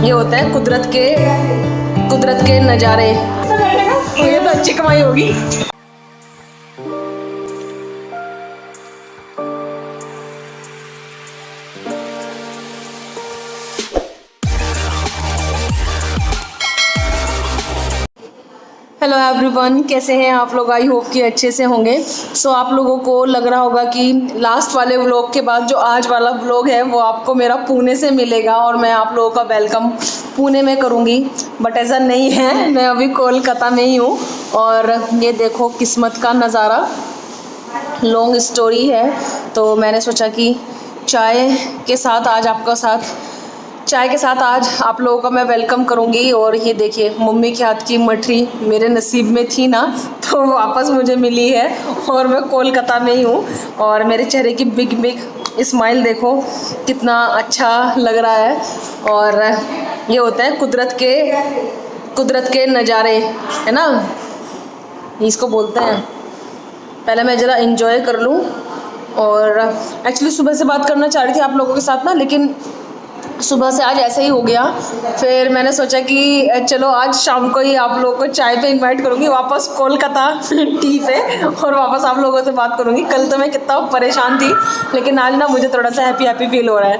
ये होता है कुदरत के नज़ारे। ये तो अच्छी कमाई होगी। हेलो एवरीवन, कैसे हैं आप लोग? आई होप कि अच्छे से होंगे। सो आप लोगों को लग रहा होगा कि लास्ट वाले व्लॉग के बाद जो आज वाला व्लॉग है वो आपको मेरा पुणे से मिलेगा और मैं आप लोगों का वेलकम पुणे में करूँगी, बट ऐसा नहीं है। मैं अभी कोलकाता में ही हूँ और ये देखो किस्मत का नज़ारा। लॉन्ग स्टोरी है तो मैंने सोचा कि चाय के साथ आज आप लोगों का मैं वेलकम करूंगी। और ये देखिए मम्मी के हाथ की मठरी मेरे नसीब में थी ना, तो वापस मुझे मिली है और मैं कोलकाता में ही हूँ। और मेरे चेहरे की बिग स्माइल देखो, कितना अच्छा लग रहा है। और ये होता है कुदरत के नज़ारे, है ना, इसको बोलते हैं। पहले मैं ज़रा एंजॉय कर लूँ। और एक्चुअली सुबह से बात करना चाह रही थी आप लोगों के साथ ना, लेकिन सुबह से आज ऐसा ही हो गया। फिर मैंने सोचा कि चलो आज शाम को ही आप लोगों को चाय पे इनवाइट करूँगी वापस कोलकाता टी पे, और वापस आप लोगों से बात करूँगी। कल तो मैं कितना परेशान थी, लेकिन आज ना मुझे थोड़ा सा हैप्पी फील हो रहा है।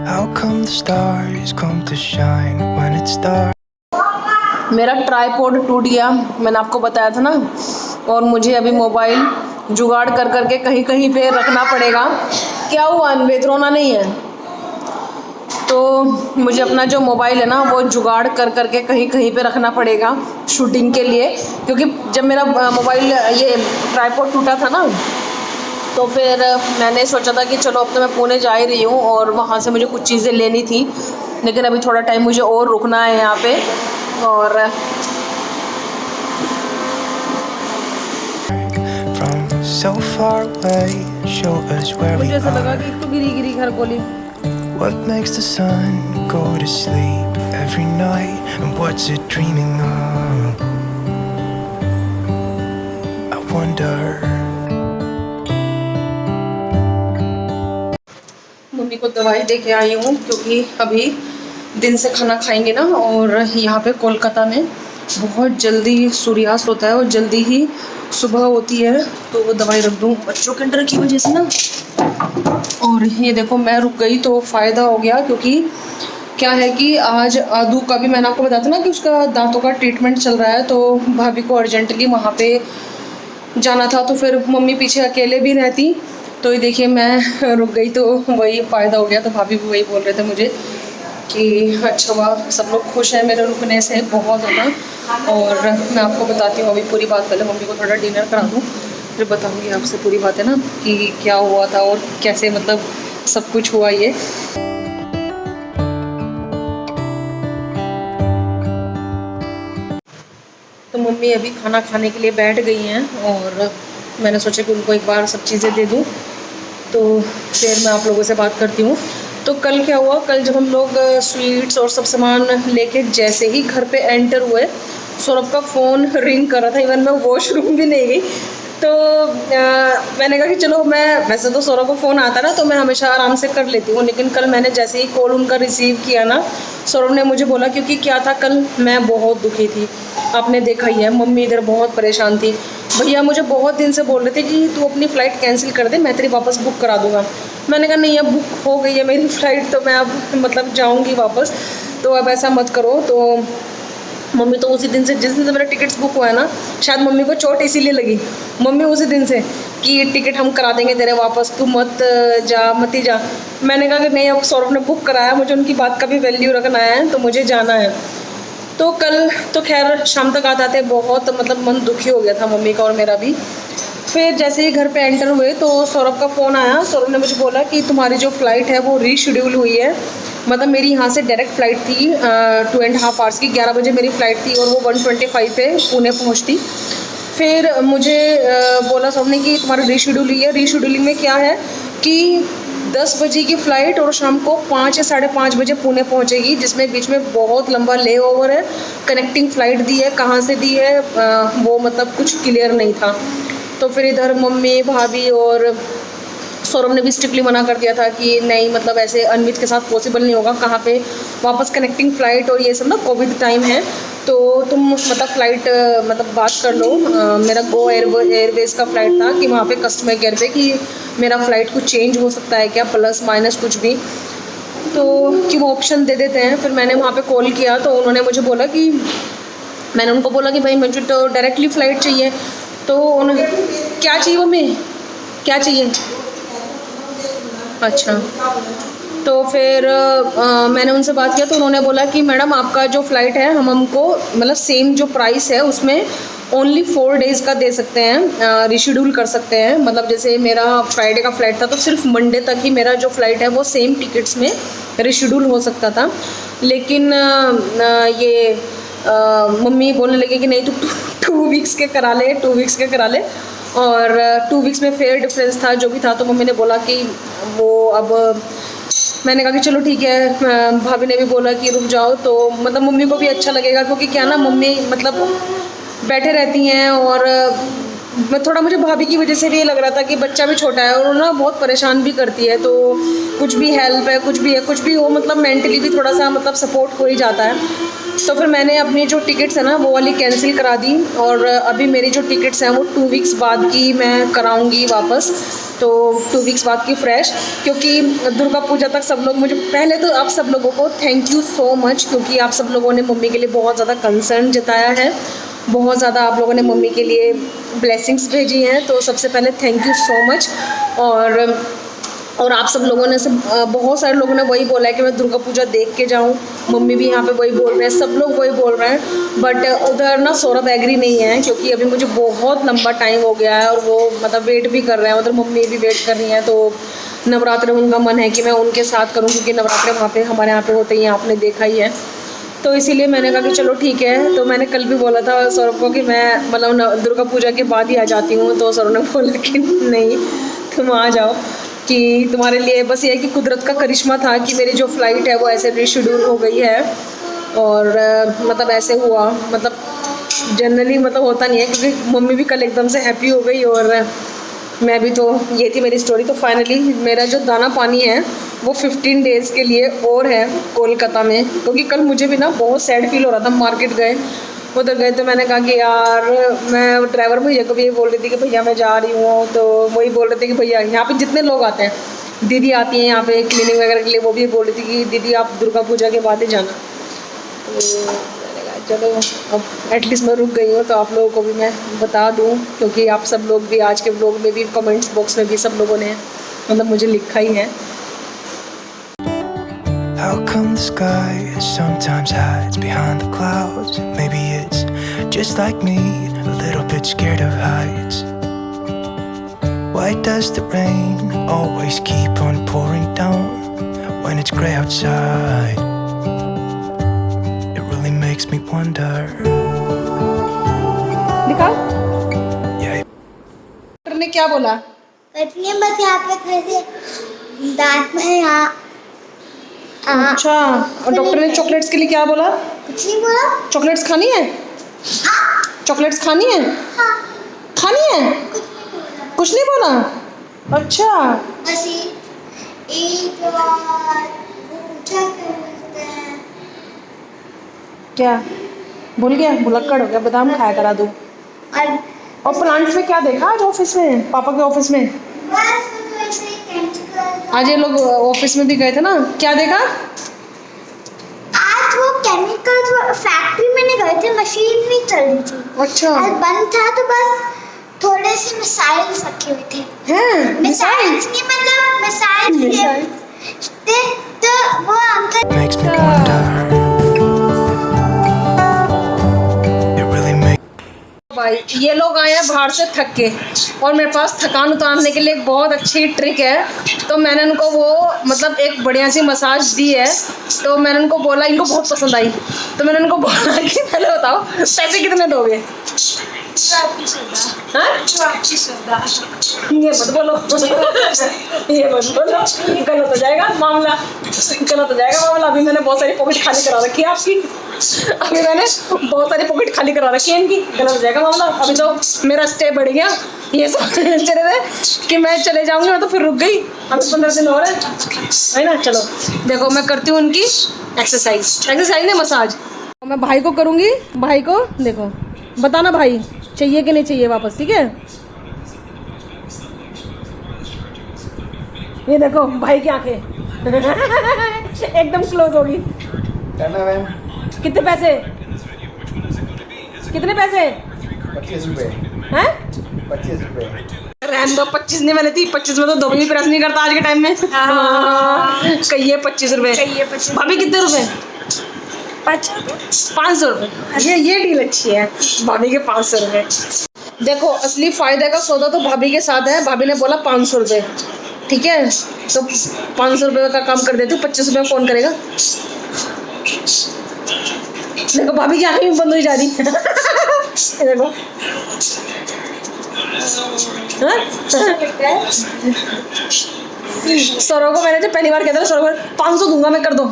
How come the stars come to shine when it's dark? मेरा ट्राइपॉड टूट गया, मैंने आपको बताया था ना, और मुझे अभी मोबाइल जुगाड़ कर करके कहीं कहीं पे रखना पड़ेगा। क्या हुआ अनवेद, रोना नहीं है? तो मुझे अपना जो मोबाइल है ना वो जुगाड़ कर करके कहीं कहीं पे रखना पड़ेगा शूटिंग के लिए, क्योंकि जब मेरा मोबाइल ये ट्राइपॉड टूटा था ना, तो फिर मैंने सोचा था कि चलो अब तो मैं पुणे जा ही रही हूँ और वहाँ से मुझे कुछ चीज़ें लेनी थी, लेकिन अभी थोड़ा टाइम मुझे और रुकना है यहाँ पे। और From so far away, show us where we मुझे ऐसा लगा are. कि एक तो गिरी गिरी घर बोली। What makes the sun go to sleep every night, and what's it dreaming of? I wonder. Mummy को दवाई दे के आई हूँ, क्योंकि अभी दिन से खाना खाएंगे ना, और यहाँ पे कोलकाता में बहुत जल्दी सूर्यास्त होता है और जल्दी ही सुबह होती है, तो वो दवाई रख दूँ बच्चों के डर की वजह से ना। और ये देखो मैं रुक गई तो फ़ायदा हो गया, क्योंकि क्या है कि आज आदू का भी मैंने आपको बताया था ना कि उसका दांतों का ट्रीटमेंट चल रहा है, तो भाभी को अर्जेंटली वहाँ पे जाना था, तो फिर मम्मी पीछे अकेले भी रहती, तो ये देखिए मैं रुक गई तो वही फ़ायदा हो गया। तो भाभी भी वही बोल रहे थे मुझे कि अच्छा वाह, सब लोग खुश हैं मेरे रुकने से बहुत ज़्यादा। और मैं आपको बताती हूँ अभी पूरी बात, पहले मम्मी को थोड़ा डिनर करा दूँ, फिर बताऊँगी आपसे पूरी बात है ना कि क्या हुआ था और कैसे मतलब सब कुछ हुआ ये। तो मम्मी अभी खाना खाने के लिए बैठ गई हैं और मैंने सोचा कि उनको एक बार सब चीज़ें दे दूँ, तो फिर मैं आप लोगों से बात करती हूँ। तो कल क्या हुआ, कल जब हम लोग स्वीट्स और सब सामान लेके जैसे ही घर पे एंटर हुए, सौरभ का फ़ोन रिंग कर रहा था। इवन मैं वॉशरूम भी नहीं गई, तो मैंने कहा कि चलो, मैं वैसे तो सौरभ को फ़ोन आता ना तो मैं हमेशा आराम से कर लेती हूँ, लेकिन कल मैंने जैसे ही कॉल उनका रिसीव किया ना, सौरभ ने मुझे बोला, क्योंकि क्या था कल मैं बहुत दुखी थी, आपने देखा ही है, मम्मी इधर बहुत परेशान थी। भैया मुझे बहुत दिन से बोल रहे थे कि तू अपनी फ़्लाइट कैंसिल कर दे, मैं तेरी वापस बुक करा दूँगा। मैंने कहा नहीं, अब बुक हो गई है मेरी फ़्लाइट, तो मैं अब मतलब जाऊँगी वापस, तो अब ऐसा मत करो। तो मम्मी तो उसी दिन से, जिस दिन से मेरा टिकट्स बुक हुआ है ना, शायद मम्मी को चोट इसीलिए लगी, मम्मी उसी दिन से कि टिकट हम करा देंगे तेरे वापस, तू मत ही जा। मैंने कहा कि नहीं, अब सौरभ ने बुक कराया, मुझे उनकी बात का भी वैल्यू रखना है, तो मुझे जाना है। तो कल तो खैर शाम तक आते आते बहुत मतलब मन दुखी हो गया था मम्मी का और मेरा भी। फिर जैसे ही घर पे एंटर हुए तो सौरभ का फ़ोन आया। सौरभ ने मुझे बोला कि तुम्हारी जो फ़्लाइट है वो रीशेड्यूल हुई है। मतलब मेरी यहाँ से डायरेक्ट फ़्लाइट थी 2.5 आवर्स की, 11 बजे मेरी फ़्लाइट थी और वो 1:25 पे पुणे पहुँचती। फिर मुझे बोला सौरभ ने कि तुम्हारी रीशेड्यूल हुई है। रीशेड्यूलिंग में क्या है कि 10 बजे की फ़्लाइट और शाम को 5 या 5:30 बजे पुणे पहुंचेगी, जिसमें बीच में बहुत लंबा ले ओवर है। कनेक्टिंग फ़्लाइट दी है, कहाँ से दी है वो मतलब कुछ क्लियर नहीं था। तो फिर इधर मम्मी भाभी और सौरभ ने भी स्ट्रिक्टली मना कर दिया था कि नहीं, मतलब ऐसे अनमित के साथ पॉसिबल नहीं होगा, कहाँ पे वापस कनेक्टिंग फ़्लाइट और ये सब ना, कोविड टाइम है, तो तुम मतलब फ़्लाइट मतलब बात कर लो। मेरा गो एयरवेज़ का फ़्लाइट था कि वहाँ पे कस्टमर केयर पे कि मेरा फ़्लाइट कुछ चेंज हो सकता है क्या, प्लस माइनस कुछ भी, तो कि वो ऑप्शन दे देते हैं। फिर मैंने वहाँ पे कॉल किया तो उन्होंने मुझे बोला कि, मैंने उनको बोला कि भाई मुझे तो डायरेक्टली फ़्लाइट चाहिए। तो उन्होंने, क्या चाहिए मम्मी, क्या चाहिए? अच्छा, तो फिर मैंने उनसे बात किया तो उन्होंने बोला कि मैडम आपका जो फ़्लाइट है हमको मतलब सेम जो प्राइस है उसमें ओनली 4 डेज़ का दे सकते हैं, रिशेड्यूल कर सकते हैं। मतलब जैसे मेरा फ्राइडे का फ़्लाइट था तो सिर्फ मंडे तक ही मेरा जो फ़्लाइट है वो सेम टिकट्स में रिशेड्यूल हो सकता था। लेकिन ये मम्मी बोलने लगी कि नहीं, तू 2 वीक्स के करा ले, 2 वीक्स के करा ले। और 2 वीक्स में फेयर डिफरेंस था जो भी था, तो मम्मी ने बोला कि वो अब, मैंने कहा कि चलो ठीक है। भाभी ने भी बोला कि रुक जाओ, तो मतलब मम्मी को भी अच्छा लगेगा, क्योंकि क्या ना, मम्मी मतलब बैठे रहती हैं और मैं थोड़ा, मुझे भाभी की वजह से भी ये लग रहा था कि बच्चा भी छोटा है और वो ना बहुत परेशान भी करती है, तो कुछ भी हेल्प है, कुछ भी है, कुछ भी हो, मतलब मेंटली भी थोड़ा सा मतलब सपोर्ट हो ही जाता है। तो फिर मैंने अपनी जो टिकट्स है ना वो वाली कैंसिल करा दी, और अभी मेरी जो टिकट्स हैं वो 2 वीक्स बाद की मैं कराऊंगी वापस, तो 2 वीक्स बाद की फ़्रेश, क्योंकि दुर्गा पूजा तक सब लोग मुझे, पहले तो आप सब लोगों को थैंक यू सो मच, क्योंकि आप सब लोगों ने मम्मी के लिए बहुत ज़्यादा कंसर्न जताया है, बहुत ज़्यादा आप लोगों ने मम्मी के लिए ब्लेसिंग्स भेजी हैं, तो सबसे पहले थैंक यू सो मच। और आप सब लोगों ने बहुत सारे लोगों ने वही बोला है कि मैं दुर्गा पूजा देख के जाऊं, मम्मी भी यहाँ पे वही बोल रहे हैं, सब लोग वही बोल रहे हैं, बट उधर ना सौरभ एग्री नहीं है, क्योंकि अभी मुझे बहुत लंबा टाइम हो गया है और वो मतलब वेट भी कर रहे हैं, उधर मम्मी भी वेट कर रही हैं, तो नवरात्रे में उनका मन है कि मैं उनके साथ करूँ, क्योंकि नवरात्रे वहाँ पर हमारे यहाँ पर होते ही, आपने देखा ही है, तो इसीलिए मैंने कहा कि चलो ठीक है। तो मैंने कल भी बोला था सौरभ को कि मैं मतलब दुर्गा पूजा के बाद ही आ जाती हूँ, तो सौरभ ने बोला कि नहीं, तुम आ जाओ, कि तुम्हारे लिए बस ये है कि कुदरत का करिश्मा था कि मेरी जो फ़्लाइट है वो ऐसे रीशेड्यूल हो गई है, और मतलब ऐसे हुआ, मतलब जनरली मतलब होता नहीं है, क्योंकि मम्मी भी कल एकदम से हैप्पी हो गई और मैं भी, तो ये थी मेरी स्टोरी। तो फाइनली मेरा जो दाना पानी है वो 15 डेज़ के लिए और है कोलकाता में, क्योंकि कल मुझे भी ना बहुत सैड फील हो रहा था। मार्केट गए, उधर गए तो मैंने कहा कि यार, मैं ड्राइवर भैया को भी ये बोल रही थी कि भैया मैं जा रही हूँ, तो वही बोल रहे थे कि भैया यहाँ पे जितने लोग आते हैं, दीदी आती हैं यहाँ पे क्लीनिंग वगैरह के लिए, वो भी बोल रही थी कि दीदी आप दुर्गा पूजा के बाद ही जाना। तो चलो अब एटलीस्ट मैं रुक गई हूँ, तो आप लोगों को भी मैं बता दूँ, क्योंकि आप सब लोग भी आज के व्लॉग में भी कमेंट्स बॉक्स में भी सब लोगों ने मतलब मुझे लिखा ही है। How come the sky sometimes hides behind the clouds? Maybe it's just like me, a little bit scared of heights. Why does the rain always keep on pouring down when it's grey outside? It really makes me wonder. दिखा Yeah. Doctor ने क्या बोला? कटने बस यहाँ पे थोड़े से दांत में यहाँ। अच्छा, और डॉक्टर ने चॉकलेट्स के लिए क्या बोला? कुछ नहीं बोला। चॉकलेट्स खानी है? हाँ चॉकलेट्स खानी है? हाँ खानी है? कुछ नहीं बोला। कुछ नहीं बोला? अच्छा, बस एक बार वो पूछा क्या बोलते हैं। क्या भूल गया? भुलक्कड़ हो गया। बादाम खाया करा दूँ। और प्लांट्स में क्या देखा आज ऑफिस में, पापा के ऑफिस में? बस वो तो ऐसे ही केमिकल। आज ये लोग ऑफिस में भी गए थे ना, क्या देखा? आज वो केमिकल्स फैक्ट्री में नहीं गए थे, मशीन नहीं चल रही थी। अच्छा, आज बंद था तो बस थोड़े से मिसाइल्स रखे हुए थे। हैं मिसाइल्स नहीं, मतलब मिसाइल्स थे, तो वो uncle Makes me wonder. It really makes. भाई ये लोग आए हैं बाहर से थक के, और मेरे पास थकान उतारने के लिए एक बहुत अच्छी ट्रिक है, तो मैंने उनको वो मतलब एक बढ़िया सी मसाज दी है, तो मैंने उनको बोला, इनको बहुत पसंद आई, तो मैंने उनको बोला कि पहले बताओ पैसे कितने दोगे? हाँ? ये मत बोलो ये मत बोलो, गलत हो जाएगा मामला, गलत हो जाएगा मामला। अभी मैंने बहुत सारी पॉकेट खाली करा रखी है आपकी। अभी मैंने बहुत सारी पॉकेट खाली करवा रखी है इनकी, गलत हो जाएगा मामला। अभी तो मेरा स्टे बढ़ गया, ये सब चले थे कि मैं चले जाऊंगी, मैं तो फिर रुक गई। अभी 15 दिन और है ना। चलो देखो मैं करती हूँ उनकी एक्सरसाइज नहीं मसाज। मैं भाई को करूँगी, भाई को देखो बताना भाई चाहिए कि नहीं चाहिए वापस, ठीक है। ये देखो भाई की आंखें एकदम क्लोज होगी। कितने पैसे 25 रुपए हैं? 25 रुपए। रहने दो, 25 नहीं मैंने थी, 25 में तो दो भी प्रेस नहीं करता आज के टाइम में। कहिए 25 रुपए। भाभी कितने रुपए? 500 रुपए। ये डील अच्छी है, भाभी के 500 रुपए। देखो असली फायदे का सौदा तो भाभी के साथ है। भाभी ने बोला 500 रुपए, ठीक है, तो 500 रुपये का काम कर देती हूँ। 25 रुपये कौन करेगा? देखो भाभी की आंखें भी बंद हो जा रही देखो सौरव को मैंने जब पहली बार कहता था, सौरव 500 दूंगा मैं, कर दो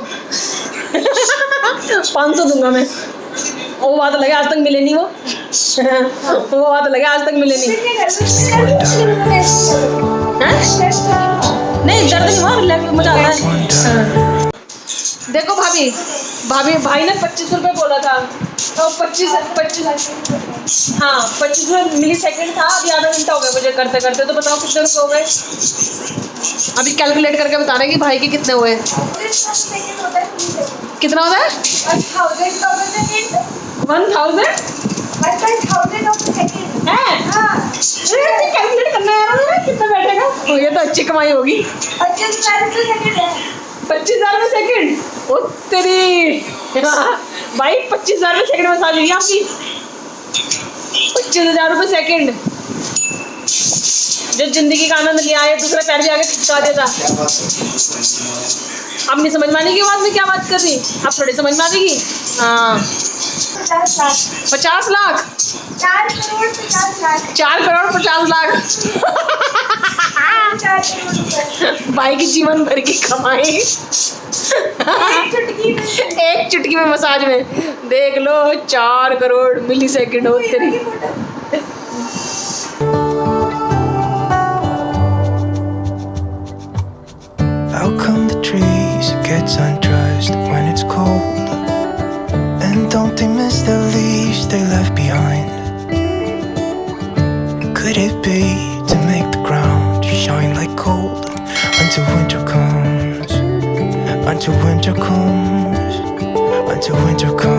500 दूंगा मैं। वो बात लगे आज तक मिले नहीं, वो बात लगे आज तक मिले नहीं। नहीं दर्द नहीं हुआ, रिलैक्स मजा आता है। देखो भाभी भाई ने 25 रुपये बोला था, तो 25 हाँ 25 मिली सेकेंड था। अभी आधा घंटा हो गया मुझे करते करते, तो बताओ कितने रुपये हो गए। अभी कैलकुलेट करके बता रहे हैं कि भाई के कितने हुए। कितना होता है? 1000 कैलकुलेट करना है यार, कितना बैठेगा। ये तो अच्छी कमाई होगी। 25,000 रुपये सेकंड। ओ तेरी भाई 25,000 रुपये सेकंड मसाज हुई आपकी। 25,000 रुपये सेकंड। जो जिंदगी का आनंद लिया है, दूसरा पैर भी आगे खिंचवा देता। अब नहीं समझ में आने की बात में क्या बात कर रही, अब थोड़ी समझ में आएगी। हाँ 50 लाख 4 करोड़ 50 लाख 4 करोड़ 50 लाख भाई की जीवन भर की कमाई एक चुटकी में मसाज में। देख लो 4 करोड़ मिली सेकेंड हो तेरी। How come the trees gets undressed when it's cold? And don't they miss the leaves they left behind? Could it be to make the ground shine like gold until winter comes? Until winter comes? Until winter comes?